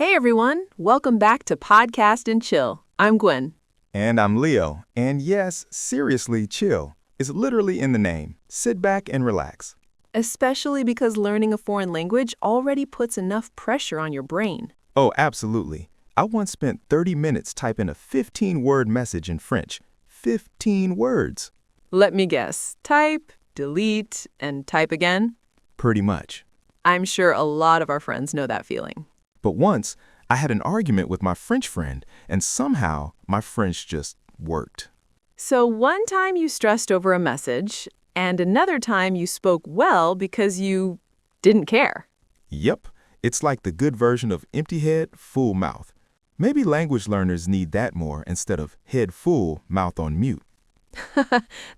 Hey everyone, welcome back to Podcast and Chill. I'm Gwen. And I'm Leo. And yes, seriously, chill. It's literally in the name. Sit back and relax. Especially because learning a foreign language already puts enough pressure on your brain. Oh, absolutely. I once spent 30 minutes typing a 15-word message in French. 15 words. Let me guess. Type, delete, and type again? Pretty much. I'm sure a lot of our friends know that feeling. But once, I had an argument with my French friend, and somehow my French just worked. So one time you stressed over a message, and another time you spoke well because you didn't care. Yep, it's like the good version of empty head, full mouth. Maybe language learners need that more instead of head full, mouth on mute.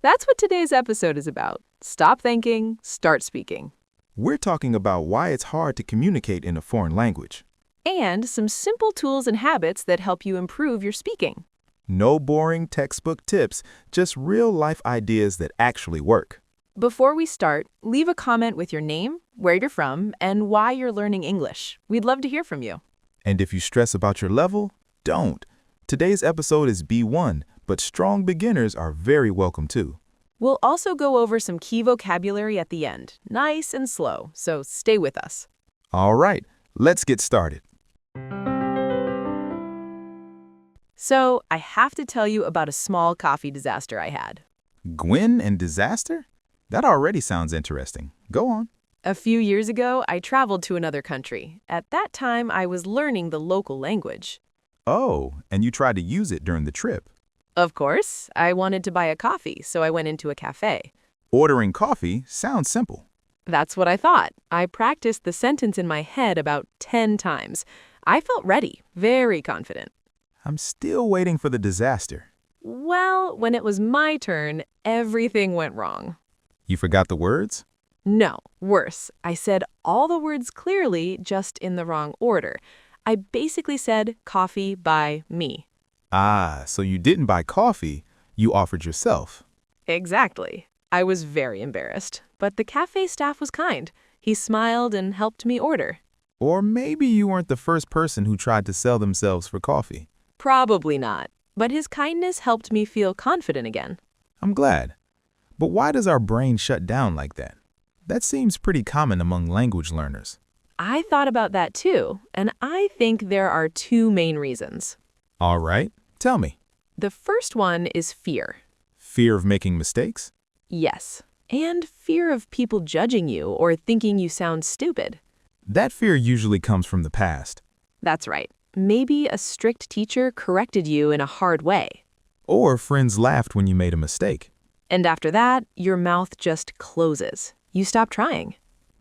That's what today's episode is about. Stop thinking, start speaking. We're talking about why it's hard to communicate in a foreign language. And some simple tools and habits that help you improve your speaking. No boring textbook tips, just real-life ideas that actually work. Before we start, leave a comment with your name, where you're from, and why you're learning English. We'd love to hear from you. And if you stress about your level, don't. Today's episode is B1, but strong beginners are very welcome too. We'll also go over some key vocabulary at the end, nice and slow, so stay with us. All right, let's get started. So, I have to tell you about a small coffee disaster I had. Gwen and disaster? That already sounds interesting. Go on. A few years ago, I traveled to another country. At that time, I was learning the local language. Oh, and you tried to use it during the trip. Of course, I wanted to buy a coffee, so I went into a cafe. Ordering coffee sounds simple. That's what I thought. I practiced the sentence in my head about 10 times. I felt ready, very confident. I'm still waiting for the disaster. Well, when it was my turn, everything went wrong. You forgot the words? No, worse. I said all the words clearly, just in the wrong order. I basically said, coffee by me. Ah, so you didn't buy coffee, you offered yourself. Exactly. I was very embarrassed, but the cafe staff was kind. He smiled and helped me order. Or maybe you weren't the first person who tried to sell themselves for coffee. Probably not, but his kindness helped me feel confident again. I'm glad. But why does our brain shut down like that? That seems pretty common among language learners. I thought about that too, and I think there are two main reasons. All right, tell me. The first one is fear. Fear of making mistakes? Yes, and fear of people judging you or thinking you sound stupid. That fear usually comes from the past. That's right. Maybe a strict teacher corrected you in a hard way. Or friends laughed when you made a mistake. And after that, your mouth just closes. You stop trying.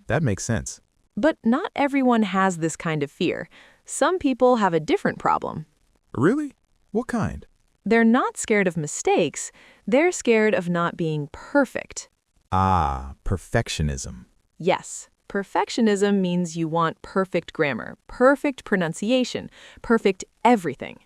That makes sense. But not everyone has this kind of fear. Some people have a different problem. Really? What kind? They're not scared of mistakes. They're scared of not being perfect. Ah, perfectionism. Yes. Perfectionism means you want perfect grammar, perfect pronunciation, perfect everything.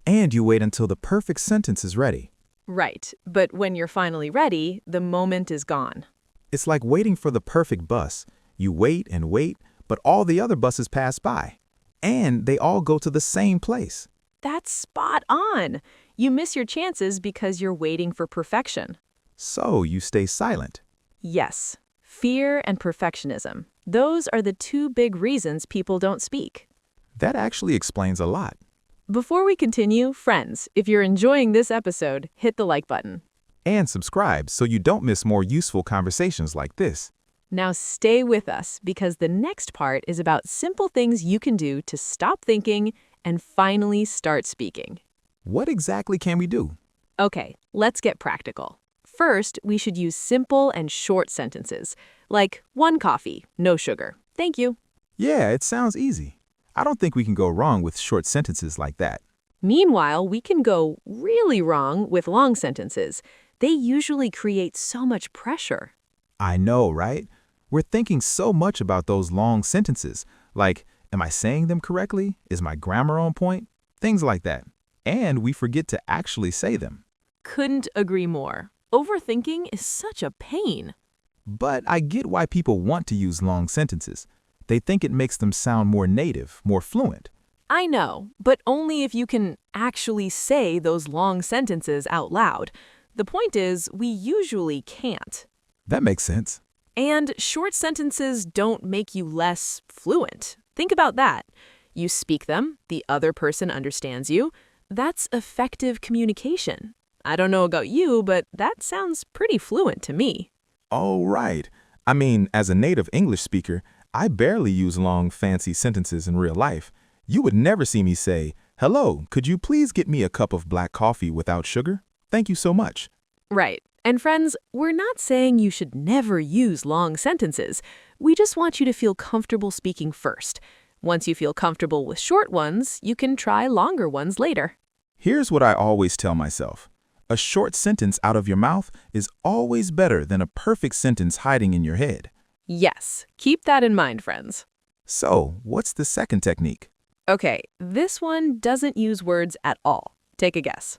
And you wait until the perfect sentence is ready. Right, but when you're finally ready, the moment is gone. It's like waiting for the perfect bus. You wait and wait, but all the other buses pass by. And they all go to the same place. That's spot on. You miss your chances because you're waiting for perfection. So you stay silent. Yes, fear and perfectionism. Those are the two big reasons people don't speak. That actually explains a lot. Before we continue, friends, if you're enjoying this episode, hit the like button. And subscribe so you don't miss more useful conversations like this. Now stay with us because the next part is about simple things you can do to stop thinking and finally start speaking. What exactly can we do? Okay, let's get practical. First, we should use simple and short sentences, like 1 coffee, no sugar. Thank you. Yeah, it sounds easy. I don't think we can go wrong with short sentences like that. Meanwhile, we can go really wrong with long sentences. They usually create so much pressure. I know, right? We're thinking so much about those long sentences, like, am I saying them correctly? Is my grammar on point? Things like that. And we forget to actually say them. Couldn't agree more. Overthinking is such a pain. But I get why people want to use long sentences. They think it makes them sound more native, more fluent. I know, but only if you can actually say those long sentences out loud. The point is, we usually can't. That makes sense. And short sentences don't make you less fluent. Think about that. You speak them, the other person understands you. That's effective communication. I don't know about you, but that sounds pretty fluent to me. Oh, right. I mean, as a native English speaker, I barely use long, fancy sentences in real life. You would never see me say, "Hello, could you please get me a cup of black coffee without sugar? Thank you so much." Right. And friends, we're not saying you should never use long sentences. We just want you to feel comfortable speaking first. Once you feel comfortable with short ones, you can try longer ones later. Here's what I always tell myself. A short sentence out of your mouth is always better than a perfect sentence hiding in your head. Yes, keep that in mind, friends. So, what's the second technique? Okay, this one doesn't use words at all. Take a guess.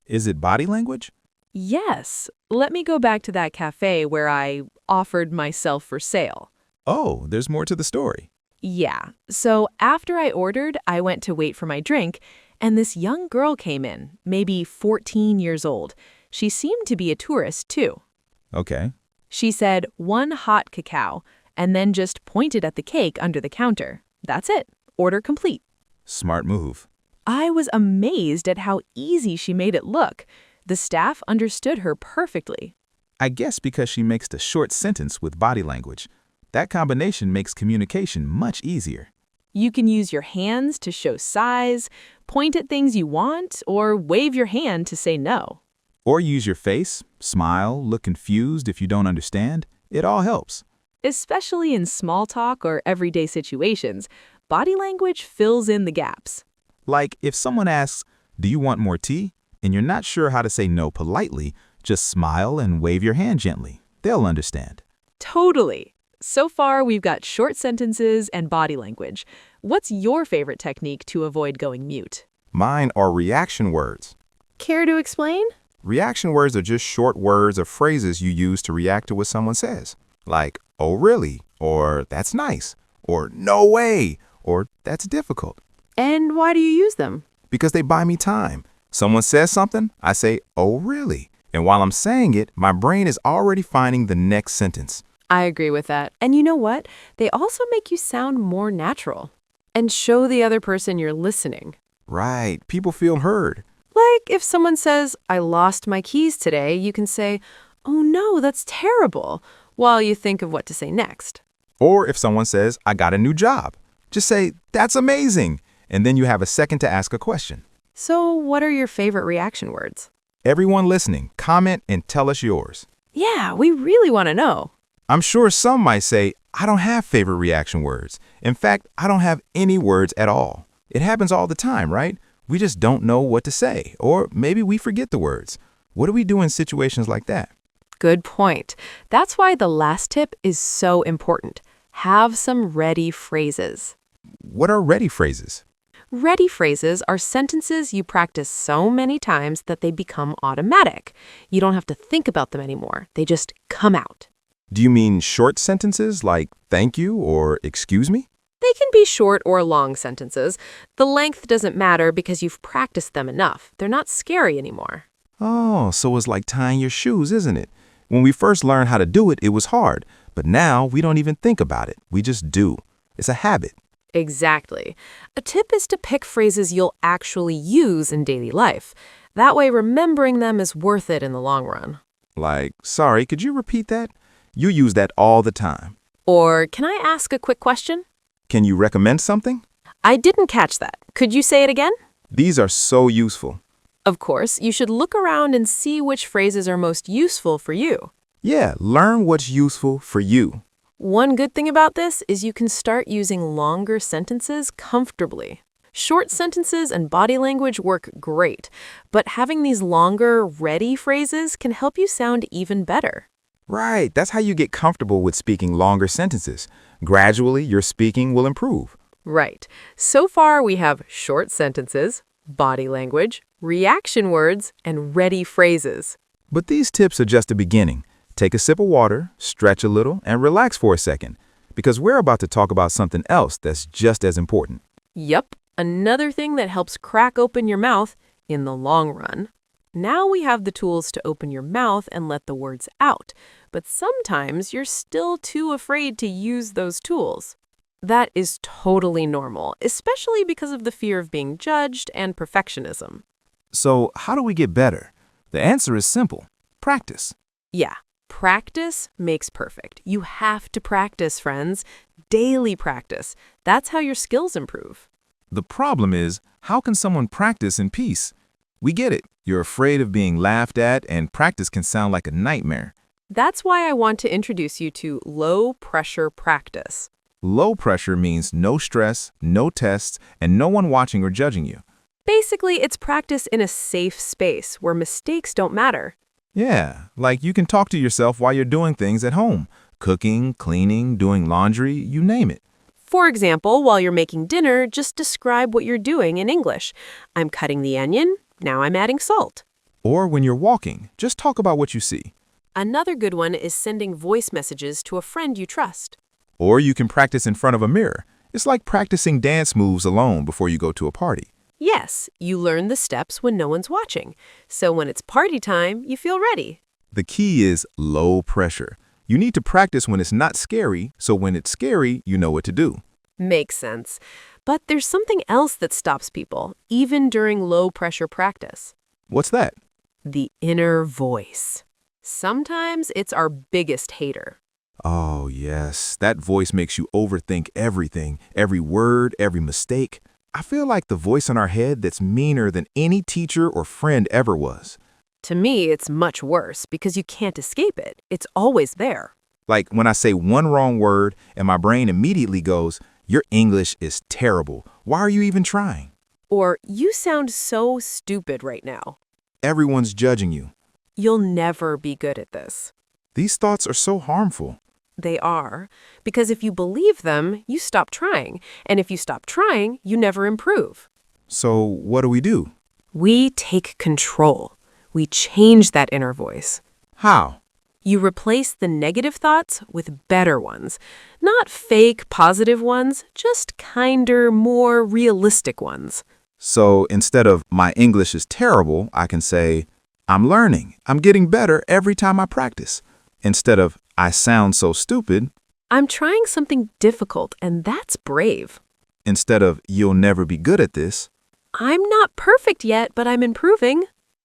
Is it body language? Yes, let me go back to that cafe where I offered myself for sale. Oh, there's more to the story. Yeah, so after I ordered, I went to wait for my drink, and this young girl came in, maybe 14 years old. She seemed to be a tourist, too. Okay. She said, "1 hot cacao," and then just pointed at the cake under the counter. That's it. Order complete. Smart move. I was amazed at how easy she made it look. The staff understood her perfectly. I guess because she mixed a short sentence with body language. That combination makes communication much easier. You can use your hands to show size, point at things you want, or wave your hand to say no. Or use your face, smile, look confused if you don't understand. It all helps. Especially in small talk or everyday situations, body language fills in the gaps. Like if someone asks, "Do you want more tea?" and you're not sure how to say no politely, just smile and wave your hand gently. They'll understand. Totally. So far, we've got short sentences and body language. What's your favorite technique to avoid going mute? Mine are reaction words. Care to explain? Reaction words are just short words or phrases you use to react to what someone says. Like, "Oh, really?" or "That's nice," or "No way," or "That's difficult." And why do you use them? Because they buy me time. Someone says something, I say, "Oh, really?" And while I'm saying it, my brain is already finding the next sentence. I agree with that. And you know what? They also make you sound more natural and show the other person you're listening. Right, people feel heard. Like if someone says, "I lost my keys today," you can say, "Oh no, that's terrible," while you think of what to say next. Or if someone says, "I got a new job," just say, "That's amazing." And then you have a second to ask a question. So what are your favorite reaction words? Everyone listening, comment and tell us yours. Yeah, we really want to know. I'm sure some might say, "I don't have favorite reaction words. In fact, I don't have any words at all." It happens all the time, right? We just don't know what to say, or maybe we forget the words. What do we do in situations like that? Good point. That's why the last tip is so important. Have some ready phrases. What are ready phrases? Ready phrases are sentences you practice so many times that they become automatic. You don't have to think about them anymore. They just come out. Do you mean short sentences like "thank you" or "excuse me"? They can be short or long sentences. The length doesn't matter because you've practiced them enough. They're not scary anymore. Oh, so it's like tying your shoes, isn't it? When we first learned how to do it, it was hard. But now we don't even think about it. We just do. It's a habit. Exactly. A tip is to pick phrases you'll actually use in daily life. That way, remembering them is worth it in the long run. Like, "Sorry, could you repeat that?" You use that all the time. Or, "Can I ask a quick question?" Can you recommend something? I didn't catch that. Could you say it again? These are so useful. Of course, you should look around and see which phrases are most useful for you. Yeah, learn what's useful for you. One good thing about this is you can start using longer sentences comfortably. Short sentences and body language work great, but having these longer, ready phrases can help you sound even better. Right, that's how you get comfortable with speaking longer sentences. Gradually, your speaking will improve. Right. So far, we have short sentences, body language, reaction words, and ready phrases. But these tips are just the beginning. Take a sip of water, stretch a little, and relax for a second, because we're about to talk about something else that's just as important. Yup, another thing that helps crack open your mouth in the long run. Now we have the tools to open your mouth and let the words out, but sometimes you're still too afraid to use those tools. That is totally normal, especially because of the fear of being judged and perfectionism. So, how do we get better? The answer is simple. Practice. Yeah, practice makes perfect. You have to practice, friends. Daily practice. That's how your skills improve. The problem is, how can someone practice in peace? We get it. You're afraid of being laughed at, and practice can sound like a nightmare. That's why I want to introduce you to low-pressure practice. Low pressure means no stress, no tests, and no one watching or judging you. Basically, it's practice in a safe space where mistakes don't matter. Yeah, like you can talk to yourself while you're doing things at home. Cooking, cleaning, doing laundry, you name it. For example, while you're making dinner, just describe what you're doing in English. I'm cutting the onion, now I'm adding salt. Or when you're walking, just talk about what you see. Another good one is sending voice messages to a friend you trust. Or you can practice in front of a mirror. It's like practicing dance moves alone before you go to a party. Yes, you learn the steps when no one's watching. So when it's party time, you feel ready. The key is low pressure. You need to practice when it's not scary, so when it's scary, you know what to do. Makes sense. But there's something else that stops people, even during low-pressure practice. What's that? The inner voice. Sometimes it's our biggest hater. Oh, yes. That voice makes you overthink everything, every word, every mistake. I feel like the voice in our head that's meaner than any teacher or friend ever was. To me, it's much worse because you can't escape it. It's always there. Like when I say one wrong word and my brain immediately goes, "Your English is terrible. Why are you even trying?" Or, you sound so stupid right now. Everyone's judging you. You'll never be good at this. These thoughts are so harmful. They are. Because if you believe them, you stop trying. And if you stop trying, you never improve. So what do? We take control. We change that inner voice. How? You replace the negative thoughts with better ones. Not fake positive ones, just kinder, more realistic ones. So instead of "my English is terrible," I can say, "I'm learning. I'm getting better every time I practice." Instead of "I sound so stupid," I'm trying something difficult, and that's brave. instead of "you'll never be good at this," I'm not perfect yet, but I'm improving.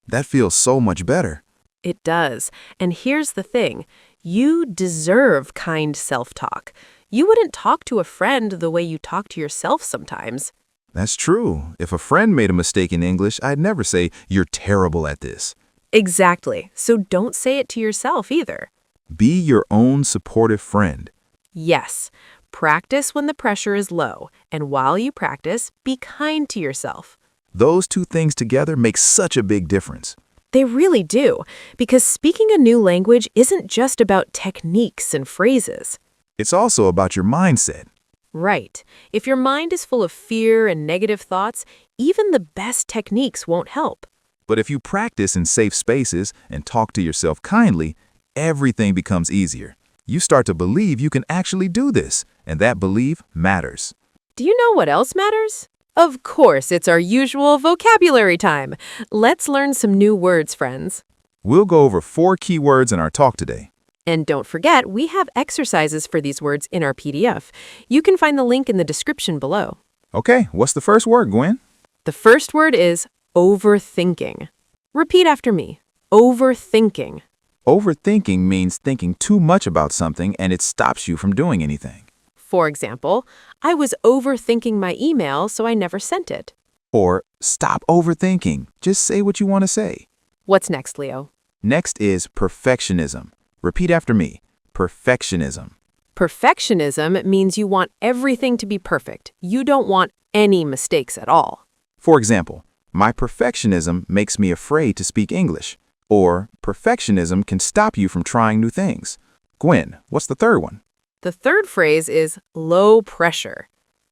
that feels so much better. It does. And here's the thing. You deserve kind self-talk. You wouldn't talk to a friend the way you talk to yourself sometimes. That's true. If a friend made a mistake in English, I'd never say, "You're terrible at this." Exactly. So don't say it to yourself either. Be your own supportive friend. Yes. Practice when the pressure is low. And while you practice, be kind to yourself. Those two things together make such a big difference. They really do. Because speaking a new language isn't just about techniques and phrases. It's also about your mindset. Right. If your mind is full of fear and negative thoughts, even the best techniques won't help. But if you practice in safe spaces and talk to yourself kindly, everything becomes easier. You start to believe you can actually do this, and that belief matters. Do you know what else matters? Of course, it's our usual vocabulary time. Let's learn some new words, friends. We'll go over 4 key words in our talk today. And don't forget, we have exercises for these words in our PDF. You can find the link in the description below. Okay, what's the first word, Gwen? The first word is overthinking. Repeat after me. Overthinking. Overthinking means thinking too much about something and it stops you from doing anything. For example, I was overthinking my email, so I never sent it. Or stop overthinking. Just say what you want to say. What's next, Leo? Next is perfectionism. Repeat after me. Perfectionism. Perfectionism means you want everything to be perfect. You don't want any mistakes at all. For example, my perfectionism makes me afraid to speak English. Or perfectionism can stop you from trying new things. Gwen, what's the third one? The third phrase is low pressure.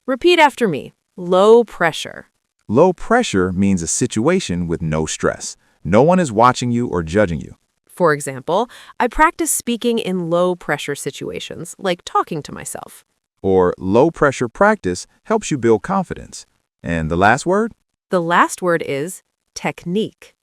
Repeat after me. Low pressure. Low pressure means a situation with no stress. No one is watching you or judging you. For example, I practice speaking in low pressure situations, like talking to myself. Or low-pressure practice helps you build confidence. And the last word? The last word is technique.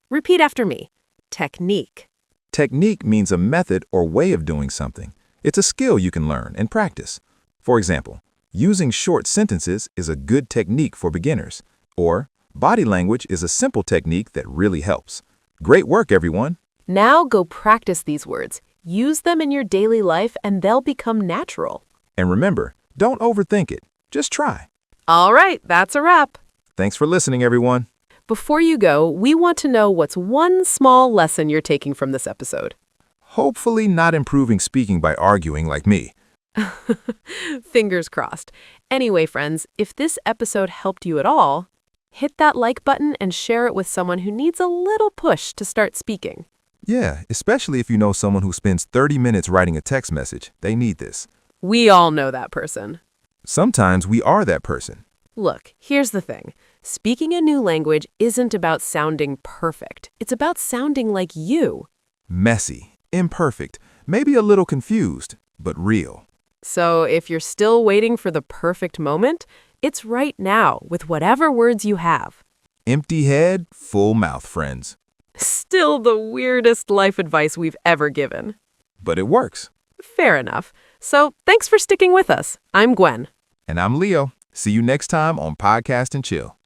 Repeat after me. Technique. Technique means a method or way of doing something. It's a skill you can learn and practice. For example, using short sentences is a good technique for beginners. Or, body language is a simple technique that really helps. Great work, everyone! Now go practice these words. Use them in your daily life and they'll become natural. And remember, don't overthink it. Just try. All right, that's a wrap. Thanks for listening, everyone. Before you go, we want to know what's one small lesson you're taking from this episode. Hopefully not improving speaking by arguing like me. Fingers crossed. Anyway, friends, if this episode helped you at all, hit that like button and share it with someone who needs a little push to start speaking. Yeah, especially if you know someone who spends 30 minutes writing a text message. They need this. We all know that person. Sometimes we are that person. Look, here's the thing. Speaking a new language isn't about sounding perfect. It's about sounding like you. Messy, imperfect, maybe a little confused, but real. So if you're still waiting for the perfect moment, it's right now with whatever words you have. Empty head, full mouth, friends. Still the weirdest life advice we've ever given. But it works. Fair enough. So thanks for sticking with us. I'm Gwen. And I'm Leo. See you next time on Podcast and Chill.